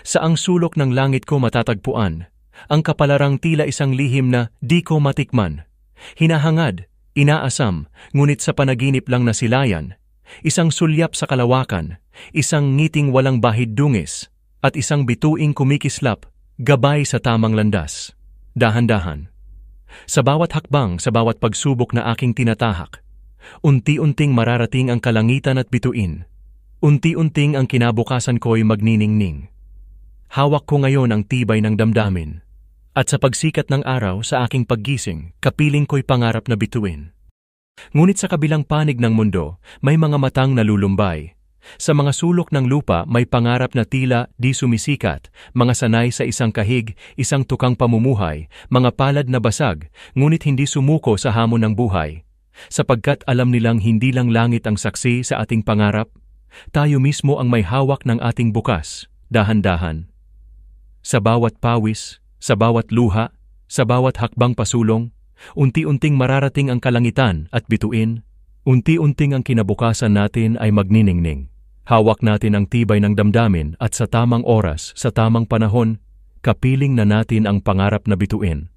Saang sulok ng langit ko matatagpuan ang kapalarang tila isang lihim na di ko matikman. Hinahangad, inaasam, ngunit sa panaginip lang nasilayan. Isang sulyap sa kalawakan, isang ngiting walang bahid dungis, at isang bituing kumikislap, gabay sa tamang landas. Dahan-dahan. Sa bawat hakbang, sa bawat pagsubok na aking tinatahak, unti-unting mararating ang kalangitan at bituin. Unti-unting ang kinabukasan ko'y magniningning. Hawak ko ngayon ang tibay ng damdamin. At sa pagsikat ng araw sa aking paggising, kapiling ko'y pangarap na bituin. Ngunit sa kabilang panig ng mundo, may mga matang nalulumbay. Sa mga sulok ng lupa may pangarap na tila di sumisikat, mga sanay sa isang kahig, isang tukang pamumuhay, mga palad na basag, ngunit hindi sumuko sa hamon ng buhay. Sapagkat alam nilang hindi lang langit ang saksi sa ating pangarap, tayo mismo ang may hawak ng ating bukas, dahan-dahan. Sa bawat pawis, sa bawat luha, sa bawat hakbang pasulong, unti-unting mararating ang kalangitan at bituin, unti-unting ang kinabukasan natin ay magniningning. Hawak natin ang tibay ng damdamin at sa tamang oras, sa tamang panahon, kapiling na natin ang pangarap na bituin.